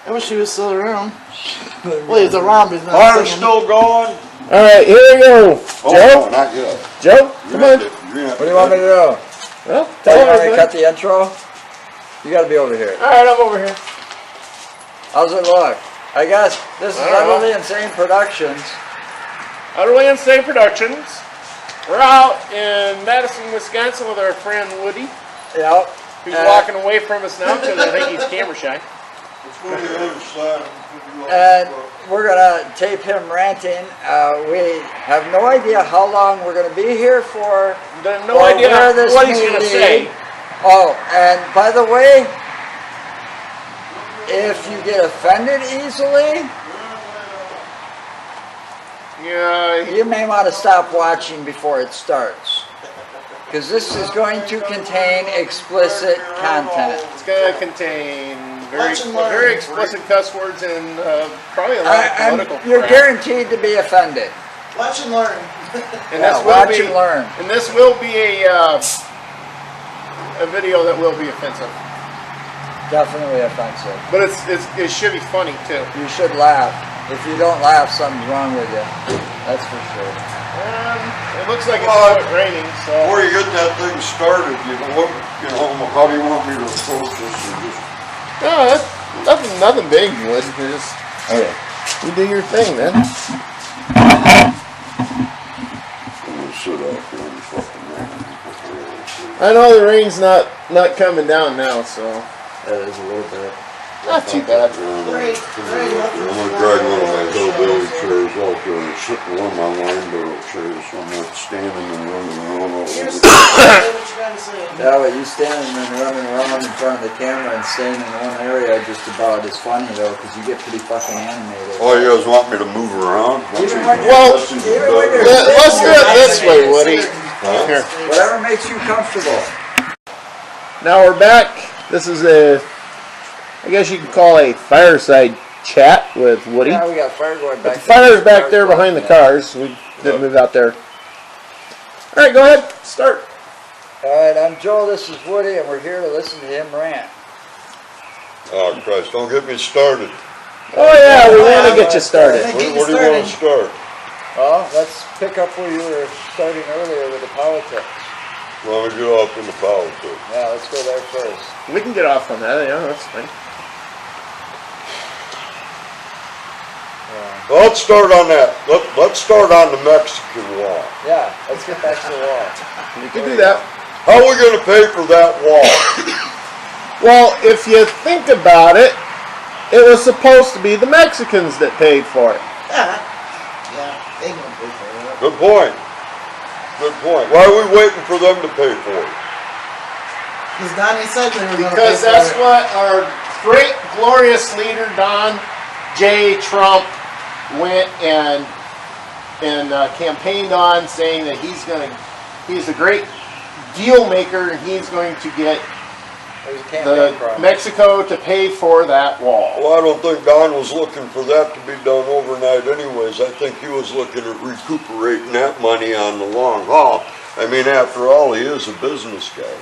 I wish he was still around. Well, he's around, but he's not Fire's singing. still going? Alright, here we go. Oh, Joe? no, not yet. Joe? Come on. What do you want me to do? Well, You tell want me to us. cut the intro? You gotta be over here. Alright, I'm over here. How's it look? I guess this is Utterly Insane Productions. Utterly Insane Productions. We're out in Madison, Wisconsin with our friend Woody, Yep. who's walking away from us now because I think he's camera shy. Let's go to the other side. And we're gonna tape him ranting. We have no idea how long we're gonna be here for. No or idea where this what he's may going to lead. say. Oh, and by the way, if you get offended easily, Yeah, you may want to stop watching before it starts. Because this is going to contain explicit content. it's going to contain very explicit cuss words and probably a lot of political You're crap. guaranteed to be offended. Watch and learn. And Yeah, this will watch be, and learn. And this will be a video that will be offensive. Definitely offensive. But it should be funny too. You should laugh. If you don't laugh, something's wrong with you. That's for sure. It looks like it's raining, so. Before you get that thing started, how do you want me to approach this? Or just... No, that's nothing big, Wood. Just you do your thing, man. I'm gonna sit out here and fucking rain. I know the rain's not coming down now, so That is a little bit. not too bad. I'm gonna drag one of my hillbilly chairs out there and sit in one of my line barrel chairs, so I'm not standing and running around all over. Yeah, but you standing and running around in front of the camera and staying in one area just about as funny though, because you get pretty fucking animated. Oh, you guys want me to move around? Well, let's do it this way, Woody. Here. Whatever makes you comfortable. Now we're back. This is I guess you could call a fireside chat with Woody. Yeah, we got fire going back. The fire's back there behind the cars. We didn't move out there. All right, go ahead. Start. Alright, I'm Joel, this is Woody, and we're here to listen to him rant. Oh, Christ, don't get me started. Oh yeah, we want to get you started. Where do you want to start? Well, let's pick up where you were starting earlier with the politics. Want me to get off in the politics? Yeah, let's go there first. We can get off on that. Yeah, that's fine. Well, let's start on that. Let's start on the Mexican wall. Yeah, let's get back to the wall. You can do that. How are we going to pay for that wall? Well, if you think about it, it was supposed to be the Mexicans that paid for it. Yeah, they gonna pay for it. Good point. Good point. Why are we waiting for them to pay for it? Because Donnie said they were gonna Because pay for that's it. what our great, glorious leader, Don J. Trump, went and campaigned on, saying that he's a great deal maker, and he's going to get Mexico to pay for that wall. Well, I don't think Don was looking for that to be done overnight anyways. I think he was looking at recuperating that money on the long haul. I mean, after all, he is a business guy.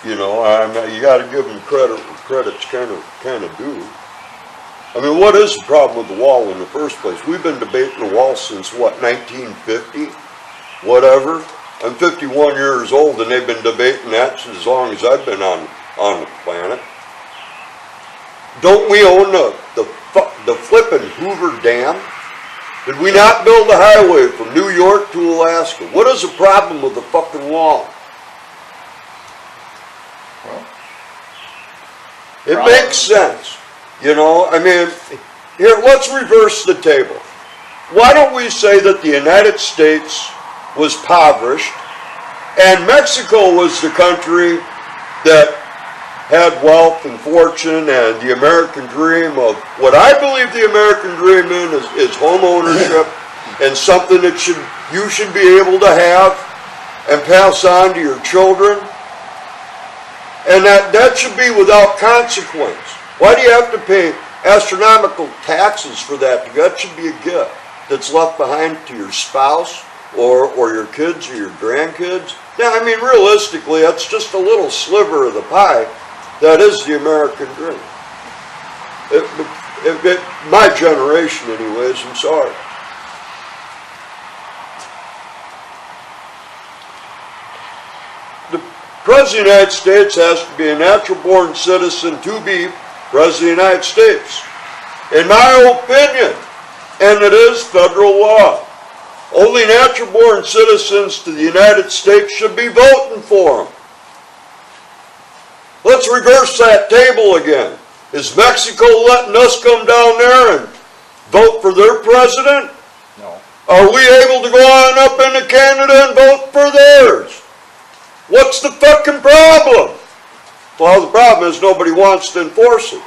You know, you got to give him credit where credit's kind of due. I mean, what is the problem with the wall in the first place? We've been debating the wall since, what, 1950? Whatever. I'm 51 years old, and they've been debating that as long as I've been on the planet. Don't we own the flippin' Hoover Dam? Did we not build a highway from New York to Alaska? What is the problem with the fucking wall? It makes sense. You know, I mean, here, let's reverse the table. Why don't we say that the United States was impoverished and Mexico was the country that had wealth and fortune and the American dream of what I believe the American dream is home ownership and something that you should be able to have and pass on to your children. And that should be without consequence. Why do you have to pay astronomical taxes for that? That should be a gift that's left behind to your spouse or your kids or your grandkids. Now, I mean, realistically, that's just a little sliver of the pie. That is the American dream. My generation anyways, I'm sorry. The President of the United States has to be a natural-born citizen to be President of the United States. In my opinion, and it is federal law, only natural-born citizens to the United States should be voting for them. Let's reverse that table again. Is Mexico letting us come down there and vote for their president? No. Are we able to go on up into Canada and vote for theirs? What's the fucking problem? Well, the problem is nobody wants to enforce it.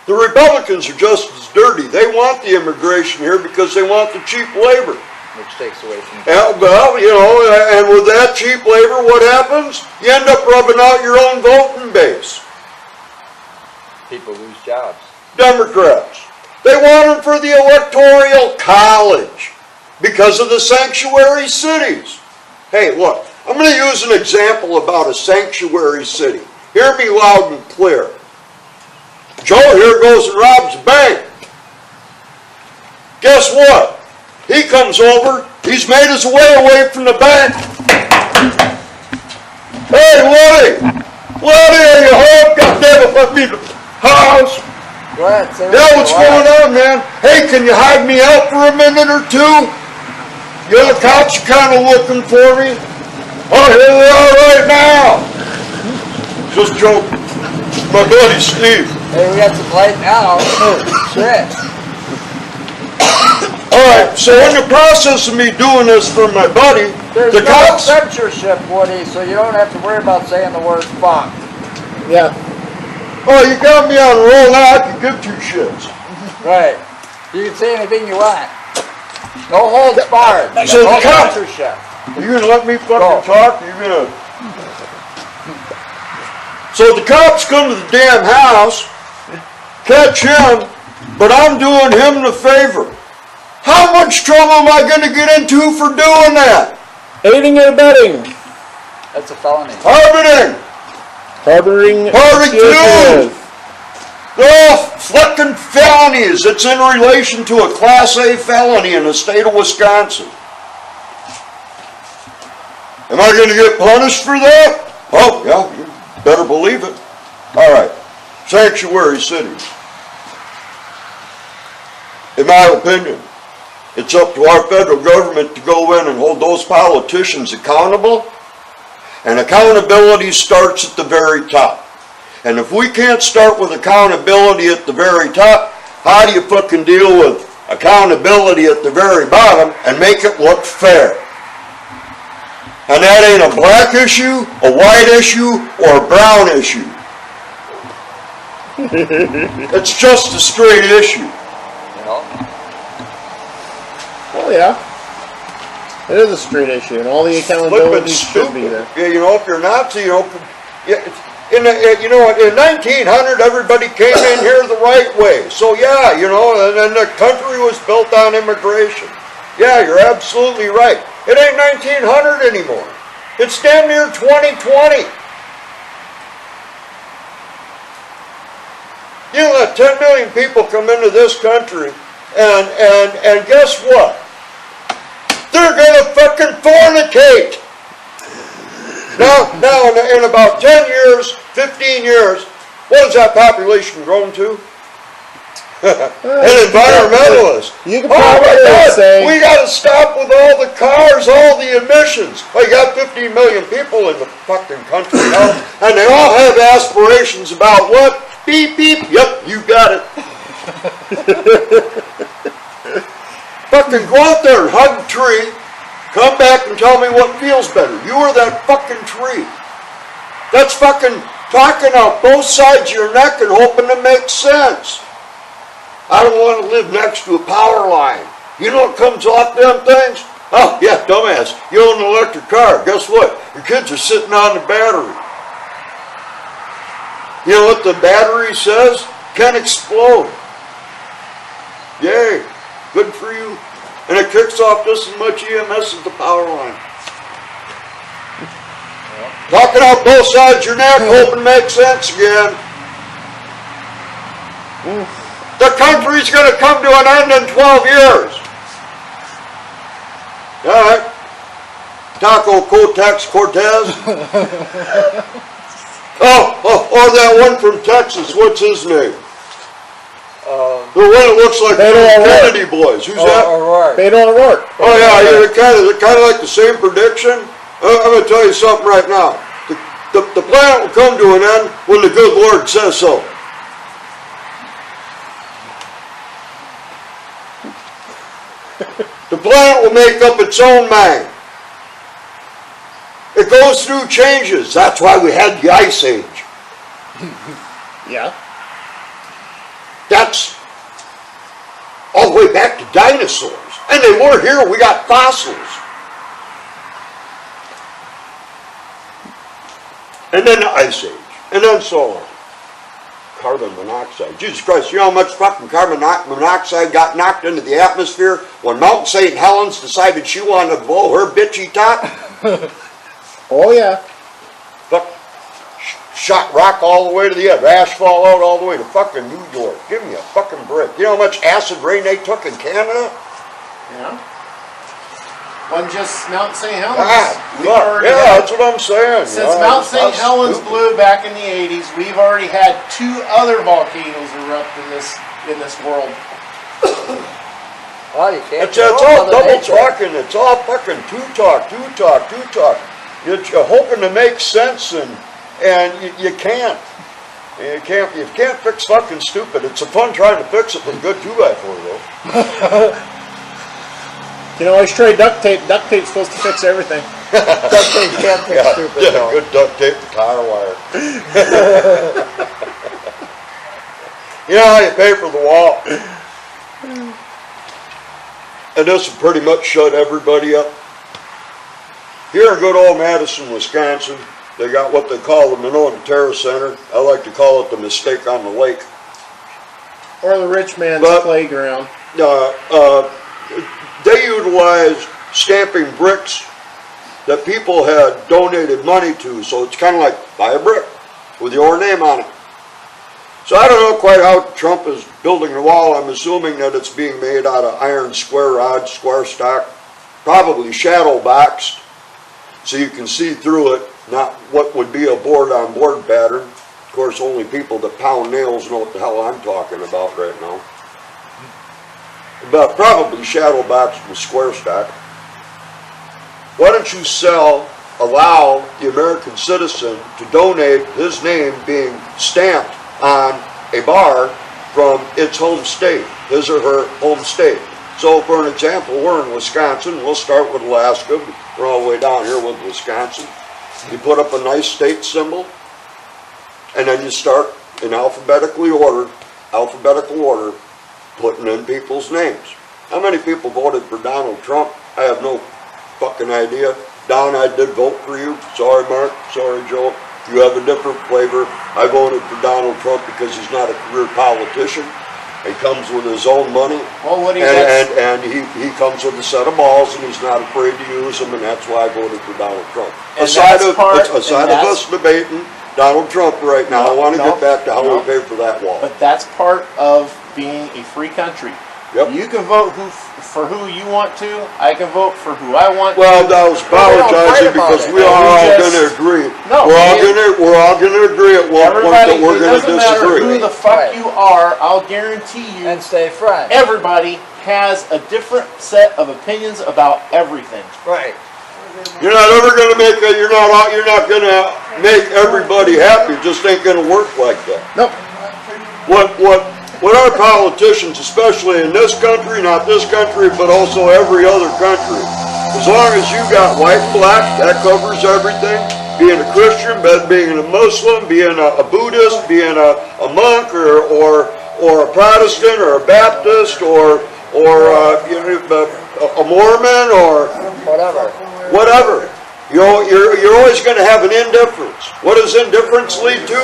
The Republicans are just as dirty. They want the immigration here because they want the cheap labor. Which takes away from... Well, you know, and with that cheap labor, what happens? You end up rubbing out your own voting base. People lose jobs. Democrats. They want them for the Electoral College because of the sanctuary cities. Hey, look, I'm going to use an example about a sanctuary city. Hear me loud and clear. Joe here goes and robs a bank. Guess what? He comes over, he's made his way away from the bank. Hey, Woody! Woody, are you home? Goddamn it, let me in the house. Go ahead, say Yeah, what's going on, man? Hey, can you hide me out for a minute or two? You know, the cops are kind of looking for me. Oh, here they are right now. Just joking. My buddy Steve. Hey, we got some light now. Shit. Alright, so in the process of me doing this for my buddy, There's the no cops... censorship, Woody, so you don't have to worry about saying the word fuck. Yeah. Oh, you got me on a roll now, I can give two shits. Right. You can say anything you want. No holds barred. So No the cops- censorship. Are you gonna let me fucking Go. talk? Are you gonna... So the cops come to the damn house, catch him, but I'm doing him the favor. How much trouble am I gonna get into for doing that? Aiding and abetting. That's a felony. Harboring! Harboring. Harboring association too! They're all fucking felonies. It's in relation to a Class A felony in the state of Wisconsin. Am I going to get punished for that? Oh, yeah, you better believe it. All right, sanctuary cities. In my opinion, it's up to our federal government to go in and hold those politicians accountable. And accountability starts at the very top. And if we can't start with accountability at the very top, how do you fucking deal with accountability at the very bottom and make it look fair? And that ain't a black issue, a white issue, or a brown issue. It's just a straight issue. You know? Oh yeah. It is a straight issue, and all the accountability should be there. Yeah, you know, if you're not, you know, in 1900, everybody came in here the right way. So yeah, you know, and the country was built on immigration. Yeah, you're absolutely right. It ain't 1900 anymore. It's damn near 2020. You let 10 million people come into this country, and guess what? They're gonna fucking fornicate. Now, in about 10 years, 15 years, what has that population grown to? An environmentalist. You can Oh my probably God, say we got to stop with all the cars, all the emissions. Well, you got 15 million people in the fucking country now, and they all have aspirations about what? Beep, beep. Yep, you got it. Fucking go out there and hug a tree, come back and tell me what feels better. You are that fucking tree. That's fucking talking out both sides of your neck and hoping to make sense. I don't want to live next to a power line. You know what comes off them things? Oh, yeah, dumbass. You own an electric car. Guess what? Your kids are sitting on the battery. You know what the battery says? Can explode. Yay. Good for you. And it kicks off just as much EMS as the power line. Talking out both sides of your neck, hoping to make sense again. The country's going to come to an end in 12 years. All right. Taco Cortez. Or that one from Texas. What's his name? The one that looks like the Kennedy boys. Who's that? Beto O'Rourke. Oh yeah, you're kind of like the same prediction. I'm going to tell you something right now. The planet will come to an end when the good Lord says so. The planet will make up its own mind. It goes through changes. That's why we had the Ice Age. Yeah. That's all the way back to dinosaurs. And they weren't here. We got fossils. And then the Ice Age. And then so on. Carbon monoxide. Jesus Christ, you know how much fucking carbon monoxide got knocked into the atmosphere when Mount St. Helens decided she wanted to blow her bitchy top? Oh yeah. Fuck, shot rock all the way to the edge, asphalt out all the way to fucking New York. Give me a fucking break. You know how much acid rain they took in Canada? Yeah. Wasn't just Mount St. Helens. That's what I'm saying. Since Mount St. Helens blew back in the 80s, we've already had 2 other volcanoes erupt in this world. Well, you can't. It's all double talking. It's all fucking two talk. You're hoping to make sense and you can't. You can't fix fucking stupid. It's a fun trying to fix it with a good 2x4 though. You know, always trade duct tape. Duct tape's supposed to fix everything. Duct tape can't fix stupid. Yeah, good duct tape and tire wire. You know how you pay for the wall? And this will pretty much shut everybody up. Here in good old Madison, Wisconsin, they got what they call the Monona Terrace Center. I like to call it the Mistake on the Lake. Or the rich man's playground. They utilized stamping bricks that people had donated money to, so it's kind of like buy a brick with your name on it. So I don't know quite how Trump is building the wall. I'm assuming that it's being made out of iron square rods, square stock, probably shadow boxed, so you can see through it, not what would be a board-on-board pattern. Of course, only people that pound nails know what the hell I'm talking about right now. But probably shadow boxed with square stock. Why don't you allow the American citizen to donate his name being stamped on a bar from its home state, his or her home state. So for an example, we're in Wisconsin. We'll start with Alaska. We're all the way down here with Wisconsin. You put up a nice state symbol, and then you start in alphabetical order, putting in people's names. How many people voted for Donald Trump? I have no fucking idea. Don, I did vote for you. Sorry, Mark. Sorry, Joe. You have a different flavor. I voted for Donald Trump because he's not a career politician. He comes with his own money. Well, what and he comes with a set of balls, and he's not afraid to use them, and that's why I voted for Donald Trump. Aside of us debating Donald Trump right now, I want to get back to how we pay for that wall. But that's part of being a free country. Yep. You can vote for who you want to. I can vote for who I want to. Well, I was apologizing because we are all going to agree. No, we're all going to agree at one point that we're going to disagree. It doesn't matter who the fuck you are. I'll guarantee you. And stay friends. Everybody has a different set of opinions about everything. Right. You're not ever going to make you're not going to make everybody happy. It just ain't going to work like that. Nope. What our politicians, especially in this country, not this country, but also every other country, as long as you got white and black, that covers everything. Being a Christian, being a Muslim, being a Buddhist, being a monk, or a Protestant, or a Baptist, or a Mormon, or whatever. You're always going to have an indifference. What does indifference lead to?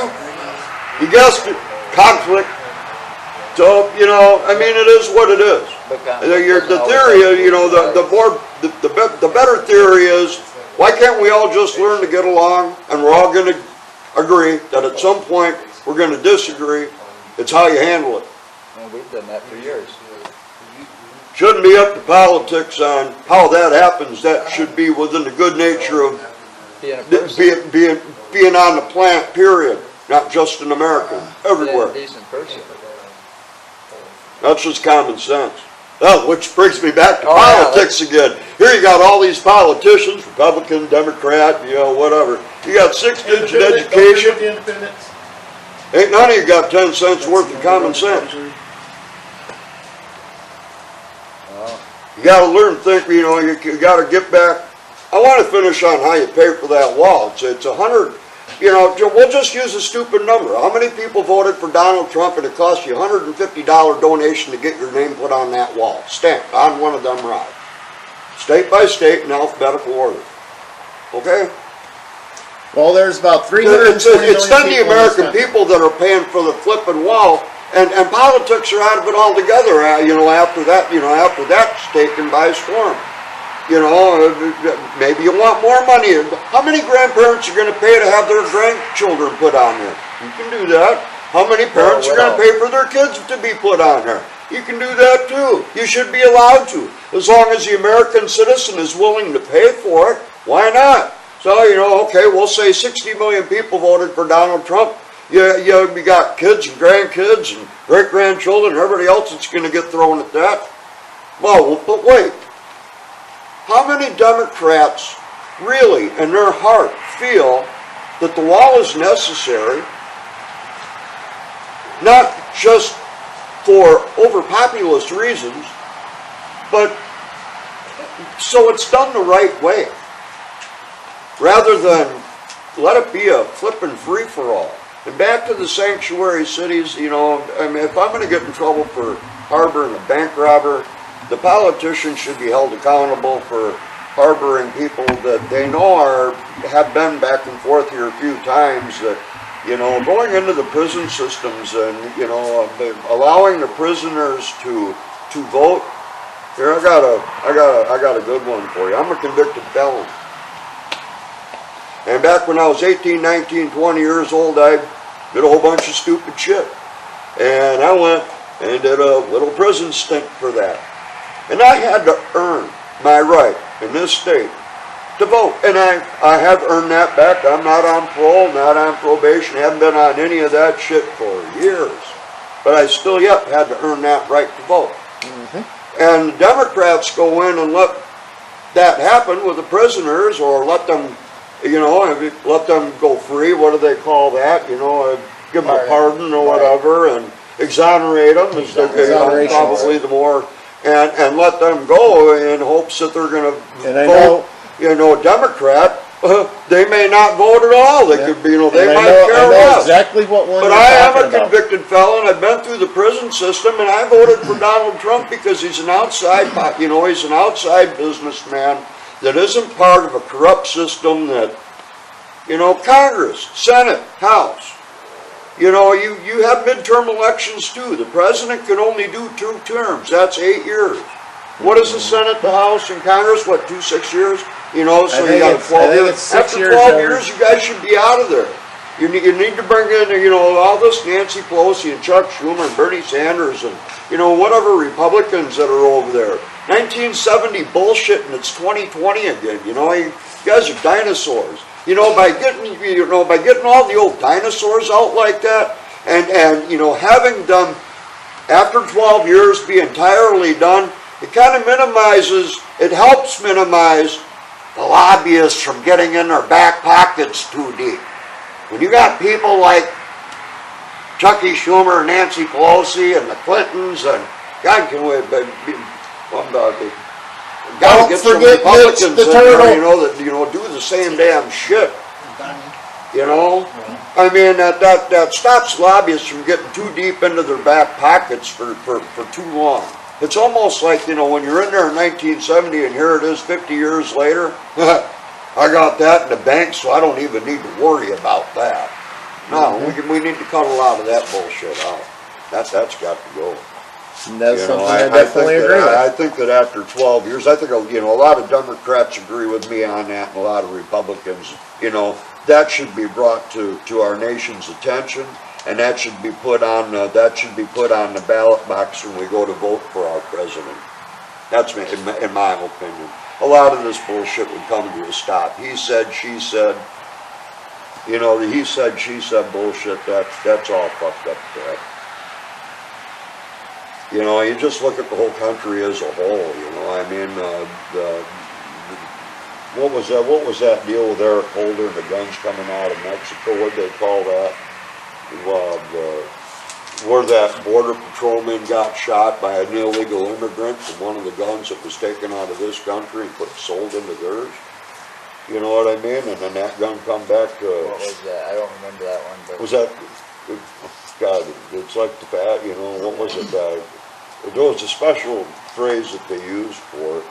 You guessed it, conflict. So, I mean, it is what it is. The theory, the better theory is, why can't we all just learn to get along, and we're all going to agree that at some point we're going to disagree. It's how you handle it. And we've done that for years. Shouldn't be up to politics on how that happens. That should be within the good nature of Being a person. being on the planet, period. Not just an American, Being everywhere. a decent person. That's just common sense. Oh, which brings me back to Oh, yeah, politics again. Here you got all these politicians, Republican, Democrat, you know, whatever. You got 6-digit education. Ain't none of you got 10 cents worth of common sense. You gotta learn to think, you know, you gotta get back. I wanna finish on how you pay for that wall. It's 100, you know, we'll just use a stupid number. How many people voted for Donald Trump and it cost you a $150 donation to get your name put on that wall, stamped on one of them rods? State by state in alphabetical order. Okay? Well, there's about 320 It's then the million American people that are paying for the flipping wall, and politics are out of it altogether. You know, after that's taken by storm. You know, maybe you want more money. How many grandparents are going to pay to have their grandchildren put on there? You can do that. How many parents are going to pay for their kids to be put on there? You can do that too. You should be allowed to, as long as the American citizen is willing to pay for it. Why not? So, you know, okay, we'll say 60 million people voted for Donald Trump. You got kids and grandkids and great-grandchildren and everybody else that's going to get thrown at that. Well, but wait. How many Democrats really, in their heart, feel that the wall is necessary, not just for overpopulous reasons, but so it's done the right way, rather than let it be a flippin' free-for-all. And back to the sanctuary cities, you know, I mean, if I'm going to get in trouble for harboring a bank robber, the politicians should be held accountable for harboring people that they know have been back and forth here a few times. That, you know, going into the prison systems and, you know, allowing the prisoners to vote. Here, I got a good one for you. I'm a convicted felon. And back when I was 18, 19, 20 years old, I did a whole bunch of stupid shit. And I went and did a little prison stint for that. And I had to earn my right in this state to vote. And I have earned that back. I'm not on parole, not on probation, haven't been on any of that shit for years. But I still yet had to earn that right to vote. Mm-hmm. And the Democrats go in and let that happen with the prisoners, or let them, you know, let them go free. What do they call that? You know, give them a pardon or whatever, and exonerate them is probably the more, and let them go in hopes that they're going to vote. You know, Democrat. They may not vote at all. They could be, you know, they might care less. Exactly what one. But I am a convicted felon. I've been through the prison system, and I voted for Donald Trump because he's an outside, you know, he's an outside businessman that isn't part of a corrupt system that, you know, Congress, Senate, House. You know, you have midterm elections too. The president can only do 2 terms. That's 8 years. What is the Senate, the House, and Congress? What, 6 years? You know, so you got 12 years. After 12 years, you guys should be out of there. You need to bring in, you know, all this Nancy Pelosi and Chuck Schumer and Bernie Sanders and, you know, whatever Republicans that are over there. 1970 bullshit and it's 2020 again. You know, you guys are dinosaurs. You know, by getting all the old dinosaurs out like that, and you know, having them after 12 years be entirely done, it kind of minimizes. It helps minimize the lobbyists from getting in their back pockets too deep. When you got people like Chucky Schumer and Nancy Pelosi and the Clintons and God can we gotta get some Republicans in there, you know, do the same damn shit. You know? I mean that stops lobbyists from getting too deep into their back pockets for too long. It's almost like, you know, when you're in there in 1970 and here it is 50 years later, I got that in the bank, so I don't even need to worry about that. No, we need to cut a lot of that bullshit out. That's got to go. And that's something I definitely agree with. I think that after 12 years, I think, you know, a lot of Democrats agree with me on that, and a lot of Republicans, you know, that should be brought to our nation's attention. and that should be put on the ballot box when we go to vote for our president. That's in my opinion. A lot of this bullshit would come to a stop. He said, she said. You know, the he said, she said bullshit. That's all fucked up crap. You know, you just look at the whole country as a whole. You know, I mean, what was that deal with Eric Holder and the guns coming out of Mexico? What did they call that? Where that border patrolman got shot by an illegal immigrant from one of the guns that was taken out of this country and sold into theirs. You know what I mean? And then that gun come back to... What was that? I don't remember that one. But was that... God, it's like the fat, you know, what was it? There was a special phrase that they used for it,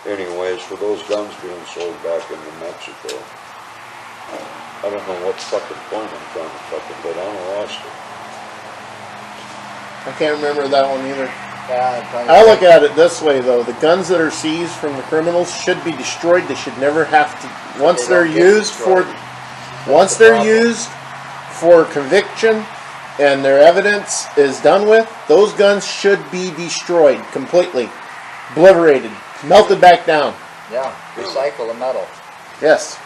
anyways, for those guns being sold back into Mexico. I don't know what fucking point I'm trying to fucking put on. I lost it. I can't remember that one either. yeah, I look at it this way, though. The guns that are seized from the criminals should be destroyed. They should never have to. Once they're used for conviction and their evidence is done with, those guns should be destroyed completely, obliterated, melted back down. yeah, recycle the metal. Yes.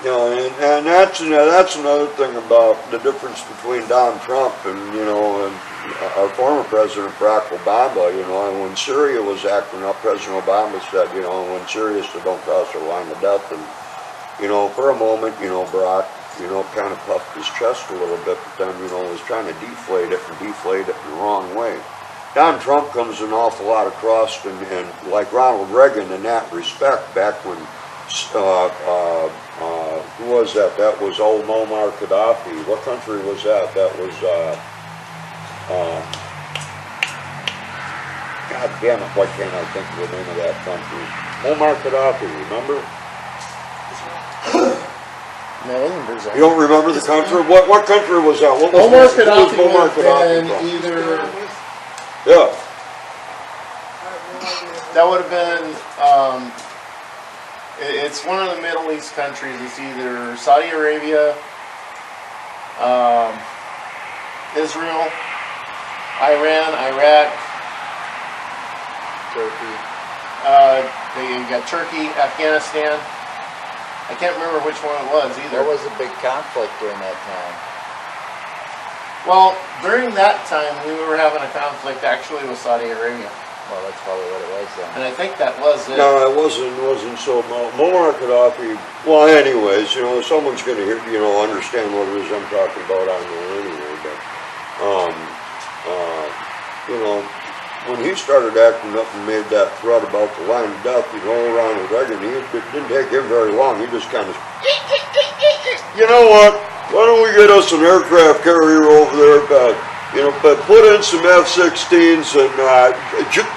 You know, and that's another thing about the difference between Donald Trump and, you know, and our former president, Barack Obama. You know, and when Syria was acting up, President Obama said, you know, when Syria said don't cross the line of death, and, you know, for a moment, you know, Barack, you know, kind of puffed his chest a little bit, but then, you know, was trying to deflate it in the wrong way. Donald Trump comes an awful lot across, and like Ronald Reagan in that respect, back when, who was that? That was old Muammar Gaddafi. What country was that? That was, God damn it, why can't I think of the name of that country? Muammar Gaddafi, remember? No, you don't remember the country? What country was that? What was Muammar Gaddafi would have been from? either. Yeah. That would have been. It's one of the Middle East countries. It's either Saudi Arabia, Israel, Iran, Iraq. Turkey. You got Turkey, Afghanistan. I can't remember which one it was either. There was a big conflict during that time. Well, during that time, we were having a conflict actually with Saudi Arabia. Well, that's probably what it was then. And I think that was it. No, it wasn't so Muammar Gaddafi. Well, anyways, you know, someone's going to hear, you know, understand what it is I'm talking about on there anyway. But, you know, when he started acting up and made that threat about the line of death, you know, Ronald Reagan, it didn't take him very long. He just kind of, you know what? Why don't we get us an aircraft carrier over there? You know, but put in some F-16s and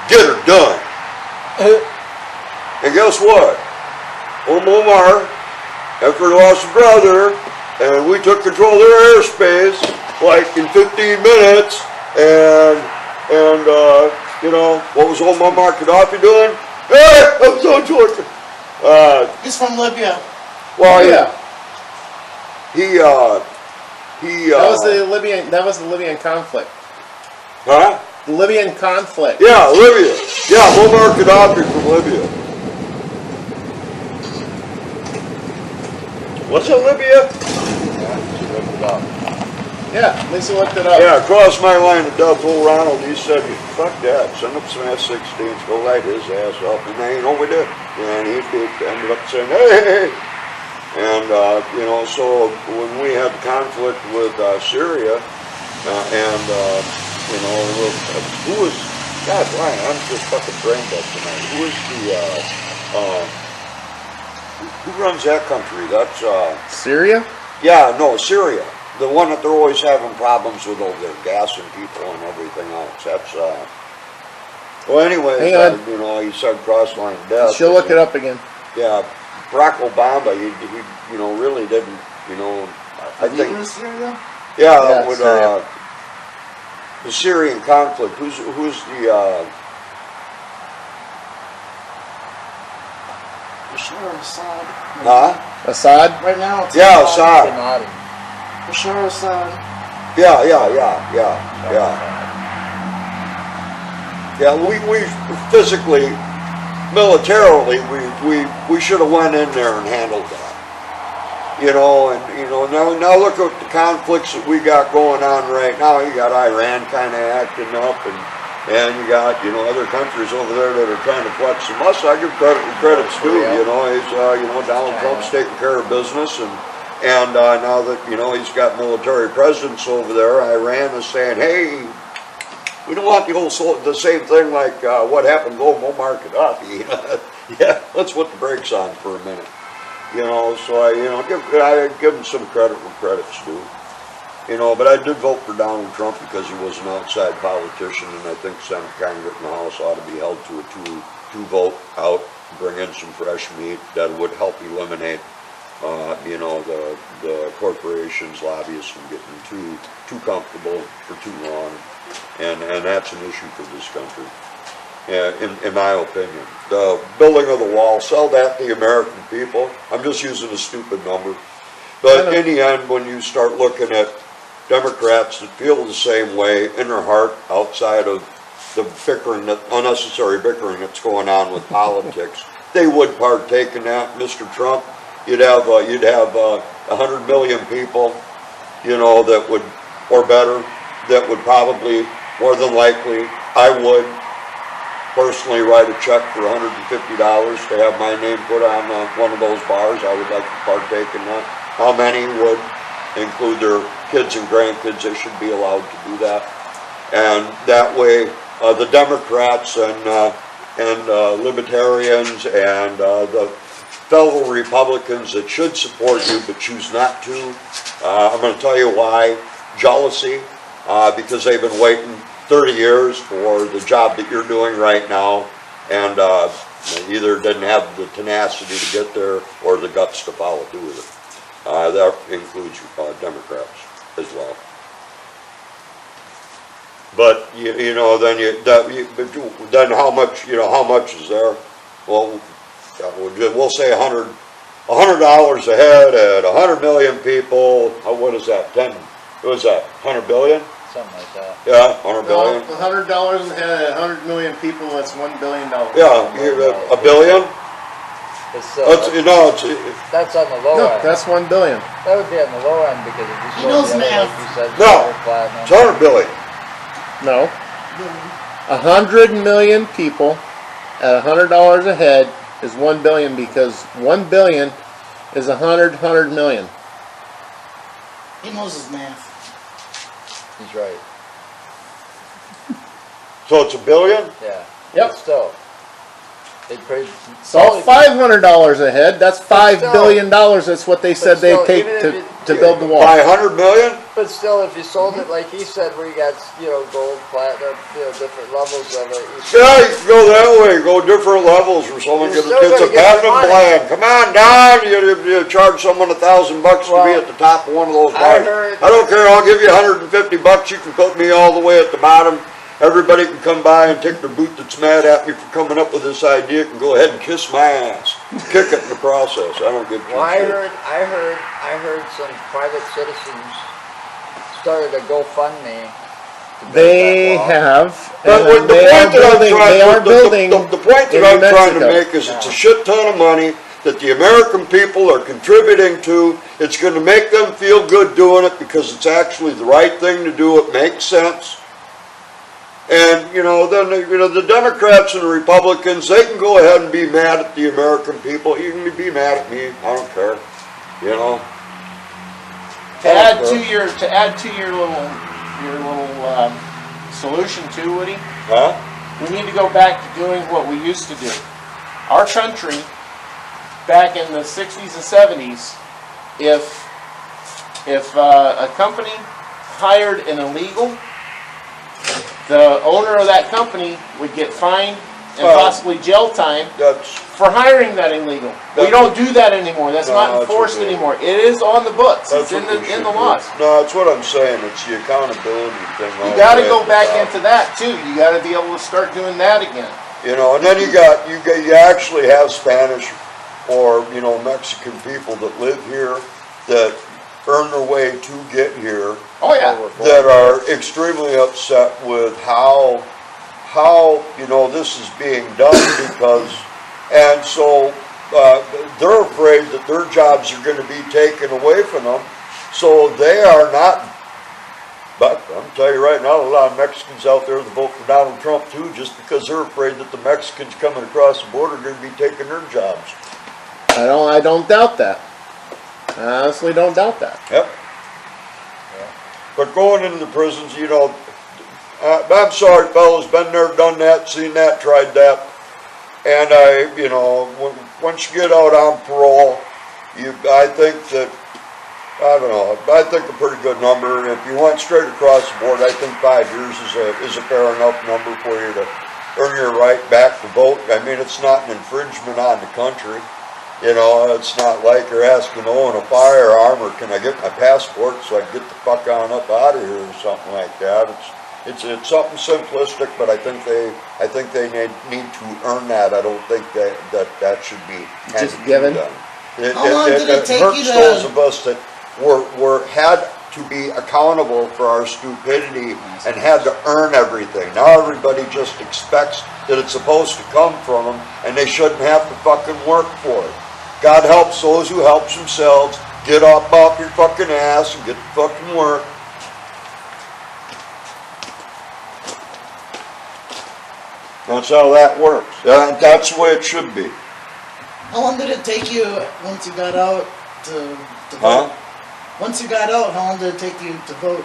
get her done. And guess what? Muammar, after he lost his brother, and we took control of their airspace, like in 15 minutes, and you know, what was old Muammar Gaddafi doing? Hey, I'm so Georgia. He's from Libya. Well, yeah. That was the Libyan conflict. Huh? The Libyan conflict. Yeah, Libya. Yeah, Muammar Gaddafi from Libya. Was it Libya? Yeah, she looked it up. Yeah, Lisa looked it up. Yeah, across my line of death, old Ronald, he said, fuck that, send up some F-16s, go light his ass up. And they, you know, we did. And he ended up saying, hey. And, you know, so when we had conflict with Syria, you know, who was, God, Brian, I'm just fucking brain dead tonight. Who is who runs that country? That's, Syria? yeah, no, Syria. The one that they're always having problems with all their gassing people and everything else. That's, well, anyways, you know, he said cross-line death. She'll look it up again. Yeah, Barack Obama, he you know, really didn't, you know, I think, yeah, with the Syrian conflict. Who's the Bashar Assad. huh? Assad? Right now, it's Yeah, Assad. Assad. Bashar Assad. Yeah. Yeah, we physically, militarily, we should have went in there and handled that. You know, and now look at the conflicts that we got going on right now. You got Iran kind of acting up, and you got other countries over there that are trying to flex some muscle. I give credit's due. Donald Trump's taking care of business, and now that he's got military presence over there, Iran is saying, hey, we don't want the same thing like what happened to Muammar Gaddafi. Yeah, let's put the brakes on for a minute. So I give him some credit where credit's due. But I did vote for Donald Trump because he was an outside politician, and I think Senate, Congress, and the House ought to be held to a two vote out, bring in some fresh meat that would help eliminate, the corporations, lobbyists from getting too comfortable for too long, and that's an issue for this country. In my opinion, the building of the wall, sell that to the American people. I'm just using a stupid number, but in the end, when you start looking at Democrats that feel the same way in their heart, outside of the unnecessary bickering that's going on with politics, they would partake in that. Mr. Trump, you'd have 100 million people, that would, or better, that would probably, more than likely, I would personally write a check for $150 to have my name put on one of those bars. I would like to partake in that. How many would include their kids and grandkids? They should be allowed to do that. And that way, the Democrats and libertarians and the fellow Republicans that should support you but choose not to, I'm going to tell you why. Jealousy, because they've been waiting 30 years for the job that you're doing right now, and either didn't have the tenacity to get there or the guts to follow through with it. That includes Democrats as well. But then how much is there? Well, we'll say $100 a head at 100 million people. What is that? What is that? 100 billion? Something like that. Yeah, 100 billion. $100 a head at 100 million people, that's $1 billion. Yeah, a billion? But still, that's on the low No, end. that's $1 billion. That would be on the low end because if you knows sold the other, math. like you said, No, silver, platinum. it's 100 billion. No. 100 million people at $100 a head is 1 billion, because 1 billion is 100 million. He knows his math. He's right. So it's a billion? Yeah. Yep. But still, they paid. So $500 a head, that's $5 billion. That's what they said they still, take even to build the wall. By 100 million? But still, if you sold it like he said, where you got gold, platinum, different levels of it. Yeah, you can go that way. Go different levels where someone You're gets still a gonna get platinum your money. plan. Come on down. You charge someone $1,000 to be at the top of one of those I bars. heard- I don't care. I'll give you $150. You can put me all the way at the bottom. Everybody can come by and take their boot that's mad at me for coming up with this idea. Can go ahead and kiss my ass, kick it in the process. I don't give two Well, I shits. heard some private citizens started a GoFundMe. They have. But And the they are point that I'm building. trying- They are the- building. the point that in I'm trying to Mexico. make is it's a shit ton of money that the American people are contributing to. It's going to make them feel good doing it because it's actually the right thing to do. It makes sense. And, then, the Democrats and the Republicans, they can go ahead and be mad at the American people. You can be mad at me. I don't care. To add to your little solution too, Woody. Huh? We need to go back to doing what we used to do. Our country, back in the 60s and 70s, if a company hired an illegal, the owner of that company would get fined and possibly jail time for hiring that illegal. We don't do that anymore. That's not enforced anymore. It is on the books. It's in the laws. No, that's what I'm saying. It's the accountability thing. You got to go back into that too. You got to be able to start doing that again. And then you actually have Spanish or Mexican people that live here that earn their way to get here Oh, yeah. that are extremely upset with how this is being done because, and so they're afraid that their jobs are going to be taken away from them, so they are not. But I'm telling you right now, a lot of Mexicans out there that vote for Donald Trump too, just because they're afraid that the Mexicans coming across the border are going to be taking their jobs. I don't doubt that. I honestly don't doubt that. Yep. But going into the prisons, I'm sorry, fellas, been there, done that, seen that, tried that. And once you get out on parole, I think that, I think a pretty good number. If you went straight across the board, I think 5 years is a fair enough number for you to earn your right back to vote. I mean, it's not an infringement on the country. It's not like you're asking to own a firearm or can I get my passport so I can get the fuck on up out of here or something like that. It's something simplistic, but I think they need to earn that. I don't think that should be Just given. How long did it take hurts you to- those of us that had to be accountable for our stupidity and had to earn everything. Now everybody just expects that it's supposed to come from them and they shouldn't have to fucking work for it. God helps those who help themselves. Get up off your fucking ass and get to fucking work. That's how that works. That's the way it should be. How long did it take you once you got out to Huh? vote? Once you got out, how long did it take you to vote?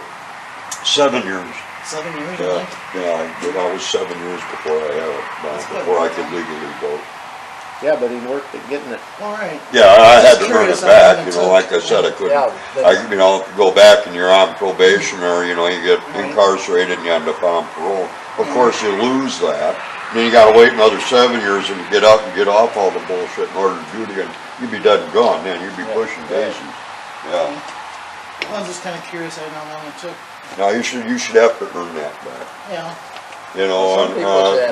7 years. 7 years, Yeah, really? I was 7 years before I had it, That's good. before I could legally vote. Yeah, but he worked at getting it. All right. Yeah, I had to Just earn it curious how back, long it like I took. said, I couldn't, Yeah, if you go back and you're on probation or, you get Right. incarcerated and you end up on parole. Of course, you lose that. Then you gotta wait another 7 years and get up and get off all the bullshit in order to do it again. You'd be dead and gone, man, you'd be pushing daisies. Yeah. I was just kind of curious how long it took. Now, you should have to earn that back. Yeah. Some people say I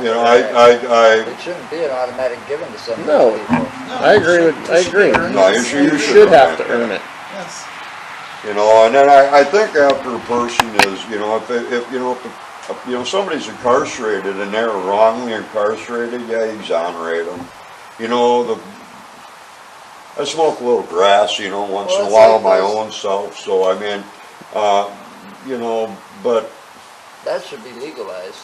it shouldn't be an automatic given to some No. people. No, I agree it with. I should be agree. earned. No, you should should have to that. earn it. Yes. And then I think after a person is, if somebody's incarcerated and they're wrongly incarcerated, yeah, you exonerate them. I smoke a little grass, once in a it's while like my those- own self. So I mean, but That should be legalized.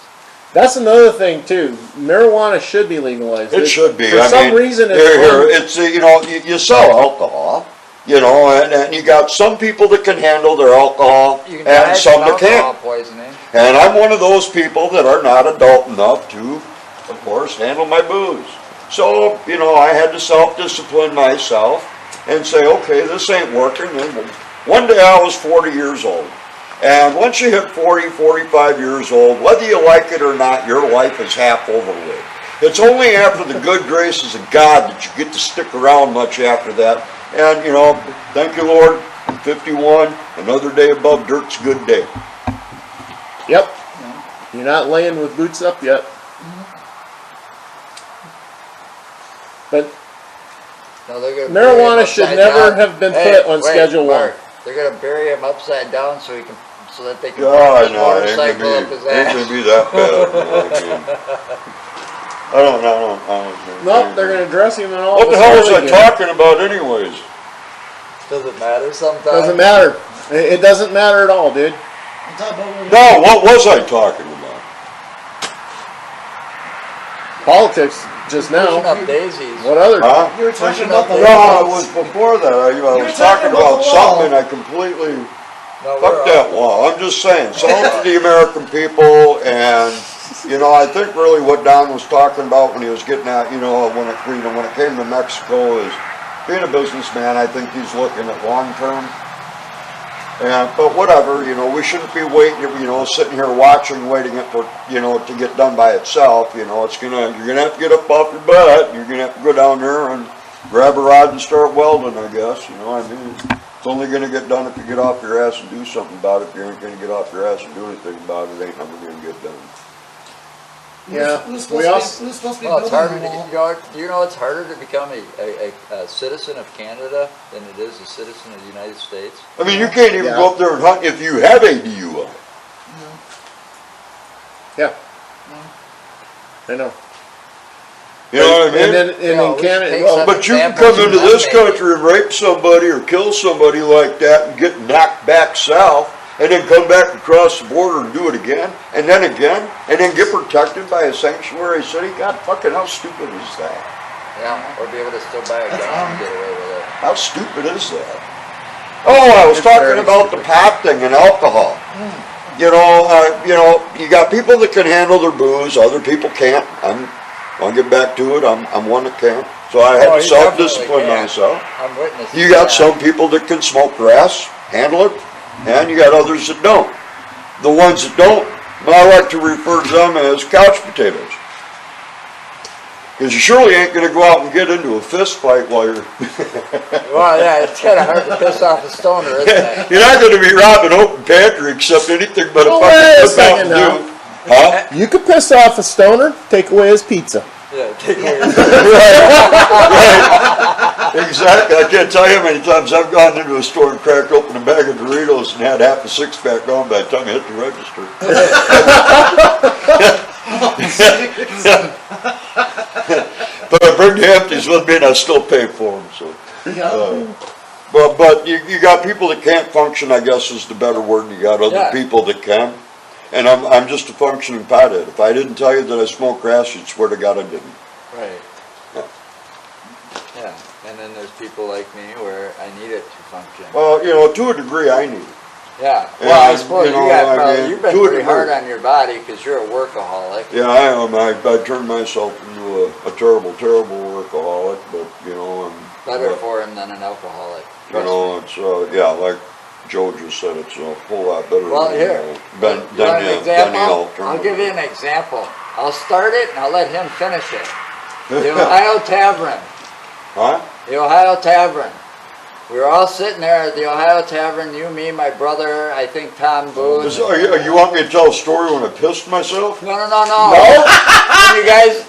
That's another thing too. Marijuana should be legalized. it should be. For I some mean, reason, it's you sell alcohol. And you got some people that can handle their alcohol You can die and from some that alcohol can't. poisoning. And I'm one of those people that are not adult enough to, of course, handle my booze. So, I had to self-discipline myself and say, okay, this ain't working. And one day I was 40 years old. And once you hit 40, 45 years old, whether you like it or not, your life is half over with. It's only after the good graces of God that you get to stick around much after that. And, thank you, Lord, I'm 51, another day above dirt's a good day. Yep. You're not laying with boots up yet. But No, they're gonna marijuana bury him should upside never down. have been Hey, put on wait, Schedule 1. Mark, they're gonna bury him upside down so that they can Yeah, put I his know, it ain't motorcycle up his gonna ass. be that bad. I don't know. Nope, they're going to dress him in all. What the this hell was I hooligan. talking about anyways? Does it matter sometimes? Doesn't matter. It doesn't matter at all, dude. On top of what No, what was I talking about? Politics just Pushing now. up daisies. What other? Huh? you were talking Pushing about up the No, it laws. was before that. I were was talking talking about about the wall. something and I completely No, fuck that wall. I'm just saying, salute to the American people, and I think really what Don was talking about when he was getting at, when it came to Mexico is being a businessman. I think he's looking at long term. But whatever, we shouldn't be waiting, sitting here watching, waiting it for, to get done by itself. You're gonna have to get up off your butt. You're gonna have to go down there and grab a rod and start welding, I guess. It's only gonna get done if you get off your ass and do something about it. If you ain't gonna get off your ass and do anything about it, it ain't never gonna get done. Yeah. Who's We supposed also, who's supposed to be Well, it's building harder. the wall? Do you know it's harder to become a citizen of Canada than it is a citizen of the United States? I mean, you can't even Yeah. go up there and hunt if you have a DUI. yeah. I know. You know what I mean? And then, You know, in we Canada, take well, some- But you can examples come into of this that, country and rape somebody or kill somebody like that and get knocked back south and then come back across the border and do it again and then get protected by a sanctuary city. God fucking how stupid is that? Yeah, or be able to still buy a gun and get away with it. How stupid is that? Oh, I was It's talking very about the stupid. pot thing and alcohol. You know, you got people that can handle their booze, other people can't. I'll get back to it. I'm one that can't. So I had Oh, to you self-discipline definitely can. myself. I'm witnessing You got that. some people that can smoke grass, handle it, and you got others that don't. The ones that don't, I like to refer to them as couch potatoes. Because you surely ain't going to go out and get into a fist fight while you're... Well, yeah, it's kind of hard to piss off a stoner, isn't it? You're not going to be robbing open pantry except anything but a Oh, wait a fucking flip out second and now. do. Huh? you could piss off a stoner, take away his pizza. Yeah, take away his- Right. Exactly. I can't tell you how many times I've gone into a store and cracked open a bag of Doritos and had half a six-pack on by the time I hit the register. But I bring the empties with me and I still pay for them, so. Yeah. But you got people that can't function, I guess is the better word, and you got other Yeah. people that can. And I'm just a functioning pothead. If I didn't tell you that I smoke grass, you'd swear to God I didn't. Right. Yeah, and then there's people like me where I need it to function. Well, you know, to a degree I need it. Yeah, well, I And, suppose you you know, got I probably, mean, you've been to a pretty hard degree. on your body because you're a workaholic. Yeah, I am. I turned myself into a terrible, terrible workaholic, but, you know, Better for him than an alcoholic. you Trust know, it's, yeah, like Joe just said, it's a whole lot better Well, than, here, than, You want than an the example? alternative. I'll give you an example. I'll start it and I'll let him finish it. The Ohio Tavern. Huh? The Ohio Tavern. We were all sitting there at the Ohio Tavern, you, me, my brother, I think Tom Booth. You want me to tell a story when I pissed myself? No. And you guys,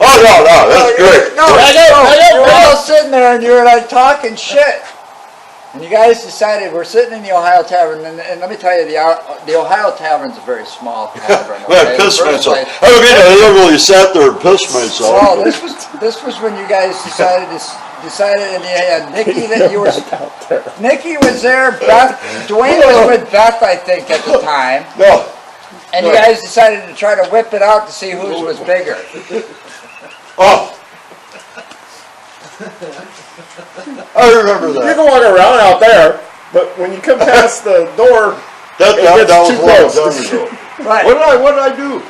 Oh, no, that's great. no, you were all sitting there and you were like talking shit. And you guys decided, we're sitting in the Ohio Tavern, and let me tell you, the Ohio Tavern's a very small tavern. Well, I okay? pissed First myself. place. I mean, I literally sat there and pissed myself. Well, this was when you guys decided, and you had Nikki that you were. Out there. Nikki was there. Beth, Dwayne was with Beth, I think, at the time, No. and you guys decided to try to whip it out to see whose was bigger. Oh. I remember You that. can walk around out there, but when you come past the door, That it gets was too a long close. time ago. Right. What did I do?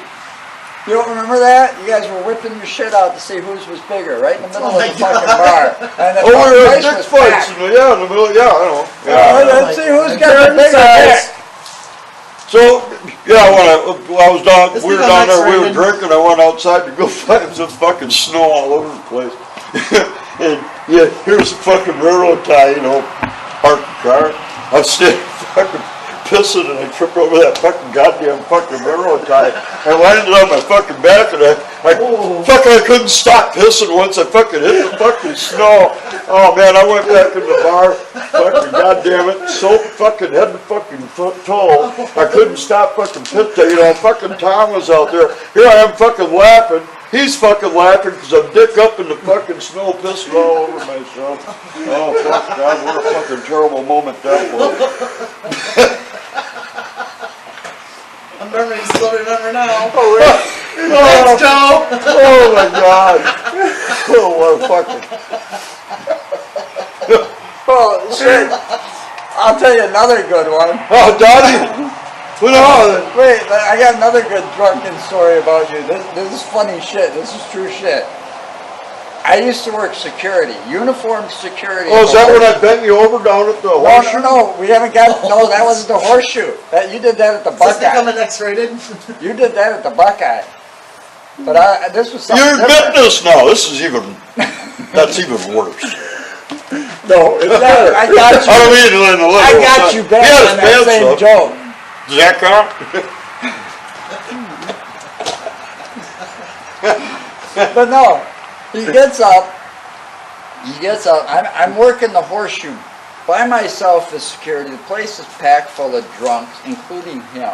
You don't remember that? You guys were whipping your shit out to see whose was bigger, right in the middle of the fucking bar. And the Oh, we were at place dick was fights. packed. Yeah, in the middle. Yeah, I know. Let's see who's got the bigger dick. So, yeah, when I was down, Let's we were become down there, we were X-rated. drinking, I went outside to go find some fucking snow all over the place. And, yeah, here's the fucking railroad tie, you know, parked the car. I'm standing fucking pissing and I tripped over that fucking goddamn fucking railroad tie. I landed on my fucking back and I couldn't stop pissing once I fucking hit the fucking snow. Oh man, I went back in the bar, fucking goddamn it, soap fucking head to fucking toe. I couldn't stop fucking pissing, you know, fucking Tom was out there. Here I am fucking laughing. He's fucking laughing because I'm dick up in the fucking snow pissing all over myself. Oh fuck God, what a fucking terrible moment that was. I still remember now. Oh, Thanks, Joe. oh my God. Oh, what a fucking. Oh, shit. I'll tell you another good one. Oh, Donnie. What on? Wait, I got another good drunken story about you. This is funny shit. This is true shit. I used to work security, uniformed security. Oh, is that when I bent you over down at the horseshoe? No, we haven't got, no, that wasn't the horseshoe. You did that at the Does this become Buckeye. an X-rated? You did that at the Buckeye. But this was something You admit different. this now. This is even, that's even worse. No, it's Yeah, better. I got I don't you. mean it in the literal I got sense. you He back had his on that pants same up. joke. Does that count? But no, he gets up. I'm working the horseshoe by myself as security. The place is packed full of drunks, including him.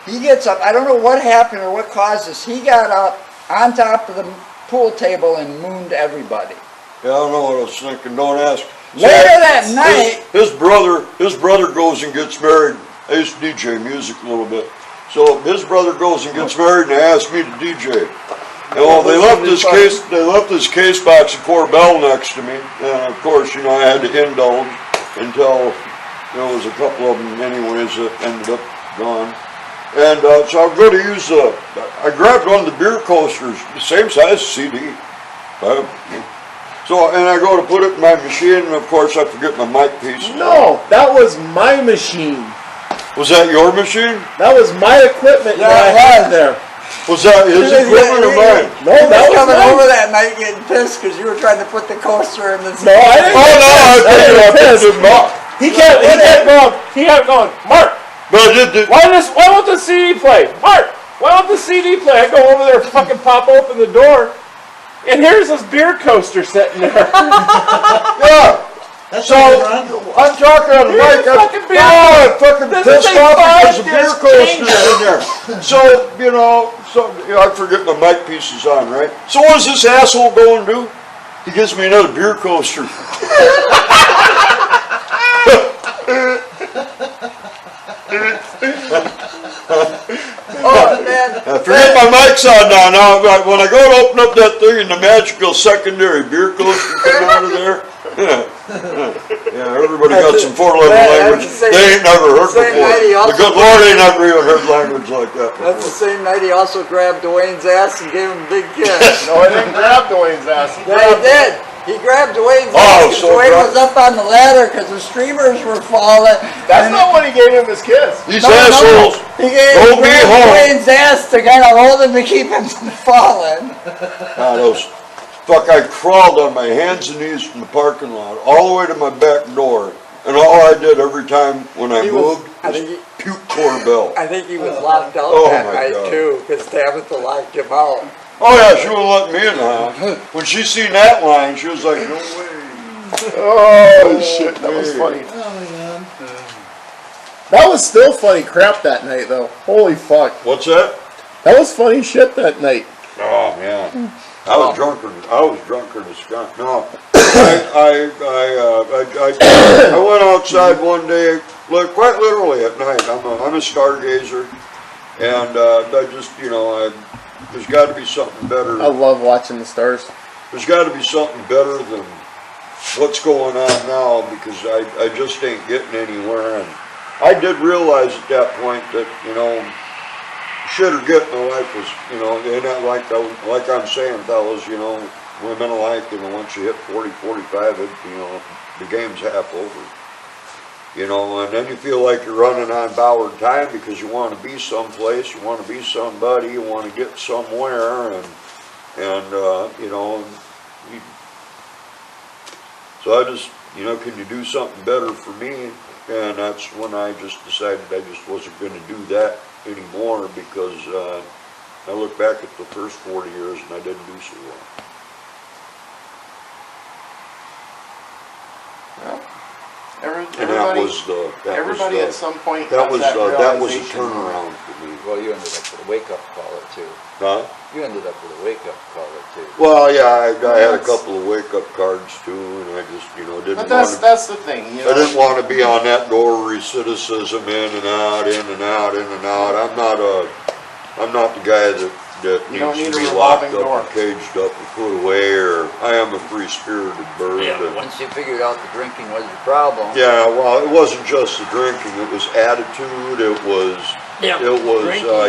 He gets up. I don't know what happened or what caused this. He got up on top of the pool table and mooned everybody. Yeah, I don't know what I was thinking. Don't ask. Later that night, his brother goes and gets married. I used to DJ music a little bit. So his brother goes and gets married, and they asked me to DJ. Well, they left this case box of Corbell next to me, and of course, you know, I had to indulge until there was a couple of them, anyways, that ended up gone. And so I go to use I grabbed one of the beer coasters, the same size CD. So, and I go to put it in my machine, and of course, I forget my mic piece. No, that was my machine. Was that your machine? That was my equipment that I had there. Was that his equipment or mine? No, that was coming mine. over that night getting pissed because you were trying to put the coaster in the. No, I didn't. Oh no, I picked him up. He kept going, Mark. But I did. Why won't the CD play? Mark, why won't the CD play? I go over there, fucking pop open the door, and here's this beer coaster sitting there. Yeah. That's So right, I'm talking on the mic. Here's fucking beer I fucking This pissed is a off because the beer five-disc coaster's changer. in there. So you know, I forget my mic piece is on, right? So what does this asshole go and do? He gives me another beer coaster. Oh man! I forget my mic's on now. Now when I go to open up that thing and the magical secondary beer coaster come out of there. Yeah, everybody got some four-letter language they ain't never heard before. The good Lord ain't never even heard language like that before. That's the same night he also grabbed Dwayne's ass and gave him a big kiss. No, I didn't grab Dwayne's ass. Yeah, he did. He grabbed Dwayne's Oh, ass because so Dwayne drunk. was up on the ladder because the streamers were falling. That's not when he gave him his kiss. These assholes, He go be grabbed home. Dwayne's ass to kind of hold him to keep him from falling. I crawled on my hands and knees from the parking lot all the way to my back door, and all I did every time when I moved was puke Corbell. I think he was locked out Oh, that my night God. too because Tabitha locked him out. Oh yeah, she wouldn't let me in the house. When she seen that line, she was like, no way. Oh shit, that was funny. Oh my god. That was still funny crap that night though. Holy fuck. What's that? That was funny shit that night. Oh man, I was drunker than skunk. No, I went outside one day, quite literally at night. I'm a stargazer, and I just, you know, there's got to be something better. I love watching the stars. There's got to be something better than what's going on now, because I just ain't getting anywhere. And I did realize at that point that, you know, shit or get in life was, you know, and that like I'm saying, fellas, you know, women alike, you know, once you hit 40, 45, you know, the game's half over. You know, and then you feel like you're running on borrowed time because you want to be someplace, you want to be somebody, you want to get somewhere, and you know, so I just, you know, can you do something better for me? And that's when I just decided I just wasn't going to do that anymore, because I look back at the first 40 years and I didn't do so well. Everybody at some point that comes was to that was a realization. turnaround for me. Well, you ended up with a wake-up call or two. Huh? You ended up with a wake-up call or two. Well, yeah, I had a couple of wake-up cards too, and I just, you know, didn't But want to. that's the thing, you know. I didn't want to be on that door recidivism, in and out, in and out, in and out. I'm not the guy that You don't needs need to a be locked revolving up door. and caged up and put away, or I am a free-spirited bird. Yeah, and- once you figured out the drinking was your problem. Yeah, well, it wasn't just the drinking; it was attitude. It was, Drinking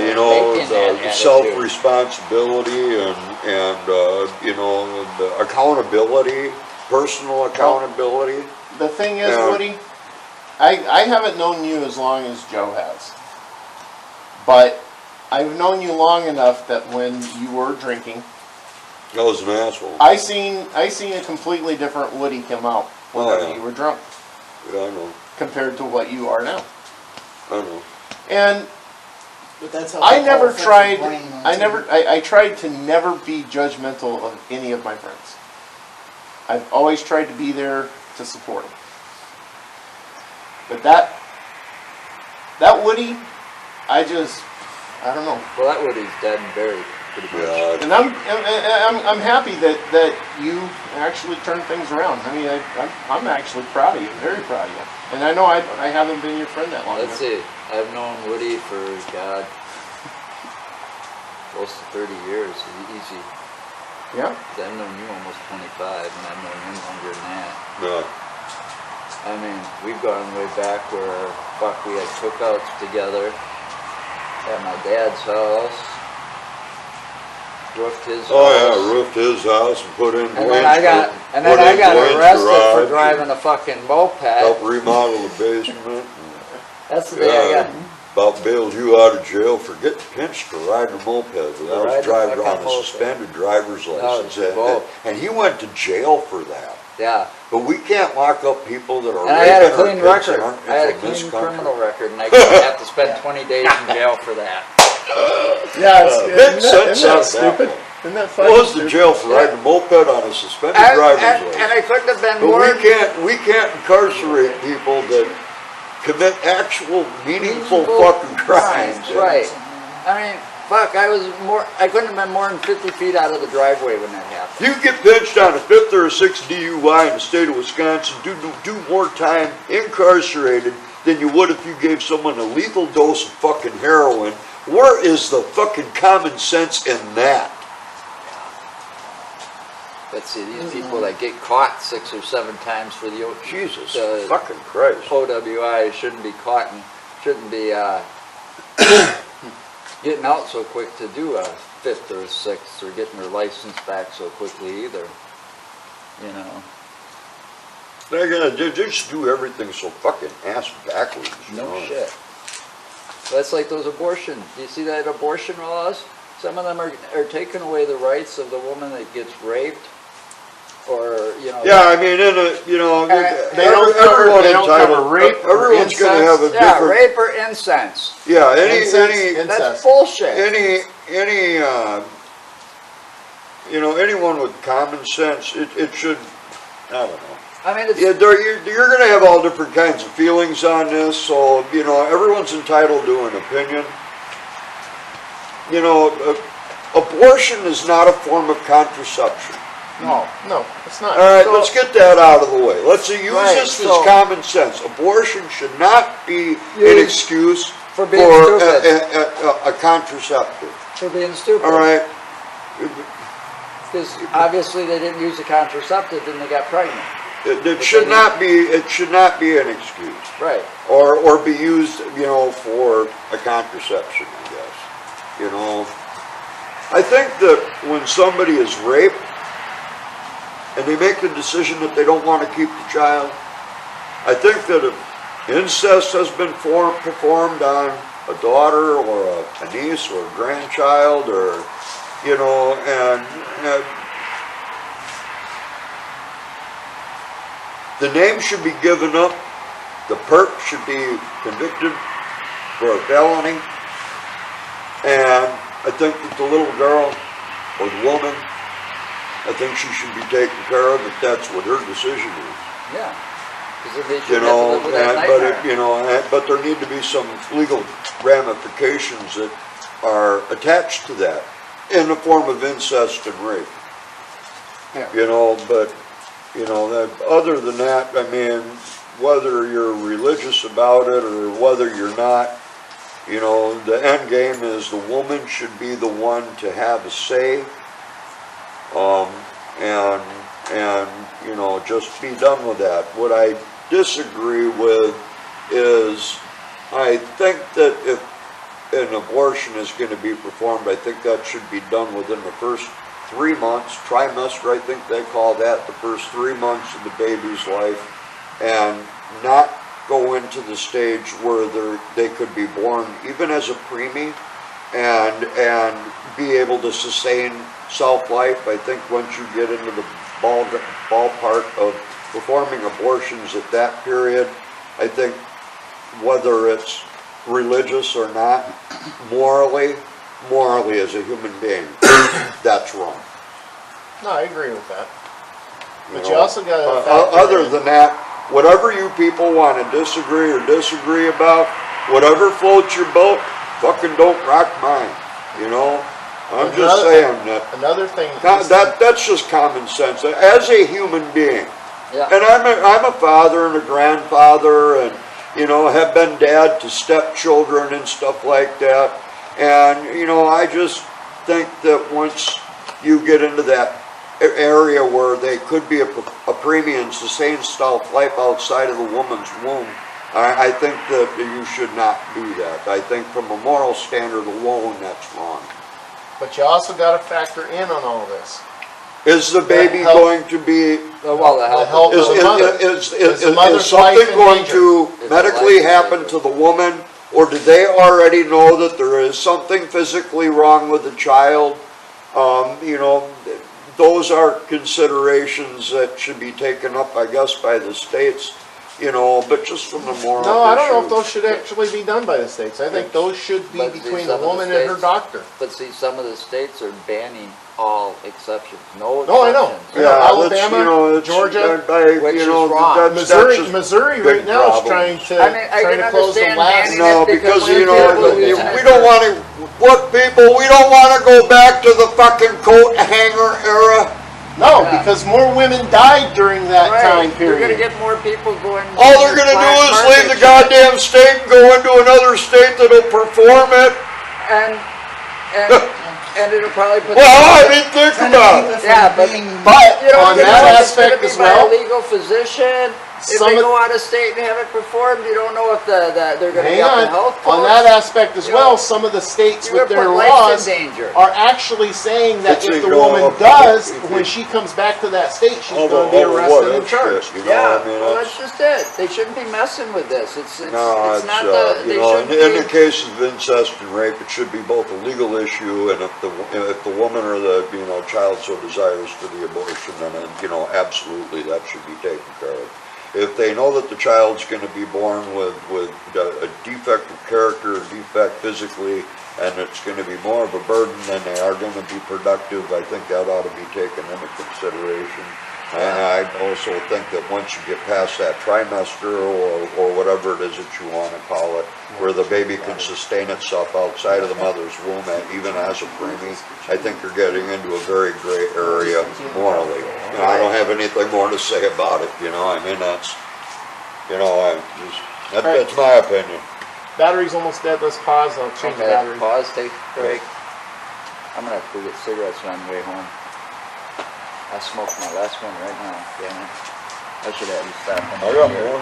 you know, and taking that the attitude. self-responsibility and you know, the accountability, personal accountability. The thing is, Yeah. Woody, I haven't known you as long as Joe has. But I've known you long enough that when you were drinking, I was an asshole. I seen a completely different Woody come out whenever yeah. you were drunk Yeah, I know. compared to what you are now. I know. And But that's how I never alcohol affects tried, your brain, I too. never, I tried to never be judgmental of any of my friends. I've always tried to be there to support them. But that Woody, I don't know. Well, that Woody's dead and buried, pretty much. Yeah, And I'm happy that you actually turned things around. I mean, I'm actually proud of you, very proud of you. And I know I haven't been your friend that long. Let's see. I've known Woody for, God, close to 30 years, easy. Yeah. 'Cause I've known you almost 25, and I've known him longer than that. yeah. I mean, we've gone way back where, fuck, we had cookouts together at my dad's house. Roofed his house. Oh yeah, roofed his house and put in And then I got arrested for driving a fucking moped. Helped remodel the basement. That's the day I got. About bailed you out of jail for getting pinched for riding a moped without Riding a driver fucking on a moped. suspended driver's license. it's both. And he went to jail for that. Yeah. But we can't lock up people that are And I had a raping our clean kids record. in I had a this clean country. criminal record, and I didn't have to spend 20 days in jail for that. Yeah, Big sense out of that one. Isn't that fucking Close the stupid? jail for riding a moped on a suspended driver's license. And I couldn't have been But more. we can't incarcerate people that commit actual meaningful fucking crimes. Right. I mean, fuck, I couldn't have been more than 50 feet out of the driveway when that happened. You get pinched on a 5th or a 6th DUI in the state of Wisconsin, do more time incarcerated than you would if you gave someone a lethal dose of fucking heroin. Where is the fucking common sense in that? But see, these people that get caught 6 or 7 times for the Jesus fucking Christ. OWI shouldn't be caught and shouldn't be getting out so quick to do a 5th or a 6th or getting their license back so quickly either. You know. They just do everything so fucking ass backwards. You No know? shit. That's like those abortion. Do you see that abortion laws? Some of them are taking away the rights of the woman that gets raped, or you know. Yeah, I mean, They don't cover rape or Everyone's going to have a Yeah, different. rape or incense. Yeah, Incest. That's bullshit. Anyone with common sense, it should. I don't know. I mean, it's Yeah, you're going to have all different kinds of feelings on this, so, everyone's entitled to an opinion. Abortion is not a form of contraception. No, it's not. All right, So- let's get that out of the way. Let's use Right, this so- as common sense. Abortion should not be an Used excuse for being for stupid. a contraceptive. for being stupid. All right? Because obviously they didn't use a contraceptive and they got pregnant. It should not be an excuse. Right. Or be used, for a contraception, I guess. I think that when somebody is raped and they make the decision that they don't want to keep the child, I think that if incest has been performed on a daughter or a niece or a grandchild or, and the name should be given up. The perp should be convicted for a felony. And I think that the little girl or the woman, I think she should be taken care of if that's what her decision is. Yeah. Because they should have to live with that nightmare. But there need to be some legal ramifications that are attached to that in the form of incest and rape. Yeah. That other than that, I mean, whether you're religious about it or whether you're not, the end game is the woman should be the one to have a say, and just be done with that. What I disagree with is, I think that if an abortion is going to be performed, I think that should be done within the first 3 months, trimester, I think they call that, the first 3 months of the baby's life, and not go into the stage where they could be born even as a preemie and be able to sustain self-life. I think once you get into the ballpark of performing abortions at that period, I think whether it's religious or not, morally as a human being, that's wrong. No, I agree with that. But know? you also got to Other than that, whatever you people want to disagree about, whatever floats your boat, fucking don't rock mine. You know, I'm just saying that. Another thing. That's just common sense. As a human being, Yeah. and I'm a father and a grandfather, and you know, have been dad to stepchildren and stuff like that. And you know, I just think that once you get into that area where they could be a premium sustained style life outside of the woman's womb, I think that you should not do that. I think from a moral standard alone, that's wrong. But you also got to factor in on all this. Is the baby going to be? Well, the The health health of of the mother. Is something going to medically happen to the woman, or do they already know that there is something physically wrong with the child? You know, those are considerations that should be taken up, I guess, by the states. You know, but just from the moral No, I don't know if issue. those should actually be done by the states. I think those should be But see, between some the of the woman and her states- doctor. But see, some of the states are banning all exceptions. No exceptions. No, I know. Yeah, Alabama, that's, you know, it's, Georgia, which you know, is wrong. that's Missouri, just Missouri big right now is problem. trying to I mean, I trying can to close the understand last. banning No, it because when you know, people we use don't want to. What people? We don't want to go back to the fucking coat hanger era. No, Yeah. because more women died during that Right. time You're period. gonna get more people going. All they're gonna do is leave the goddamn state and go into another state that'll perform it. and it'll probably put. Well, I mean, think about it. Yeah, but But you know, on you that know, it's gonna aspect be as by well, a legal physician. If Some they of- go out of state and have it performed, you don't know if they're gonna hang get the on. health On codes. that aspect as You well, know, some of the states You're with gonna their put lives laws in danger. are actually saying that It's if the you know, woman does, when she comes back to that state, she's going to be arrested and charged. You know, Yeah, I mean, well, that's, that's just it. They shouldn't be messing with this. It's no, it's not the. you They know, shouldn't in be. the case of incest and rape, it should be both a legal issue, and if the woman or the child so desires for the abortion, then absolutely that should be taken care of. If they know that the child's going to be born with a defect of character, a defect physically, and it's going to be more of a burden than they are going to be productive, I think that ought to be taken into consideration. And I also think that once you get past that trimester or whatever it is that you want to call it, where the baby can sustain itself outside of the mother's womb, and even as a preemie, I think you're getting into a very gray area morally. And I don't have anything more to say about it, I mean, that's my opinion. Battery's almost dead. Let's pause. I'll change the Okay, battery. pause, take a break. I'm gonna have to go get cigarettes on the way home. I smoked my last one right now, damn it. I should have you stop. I got more.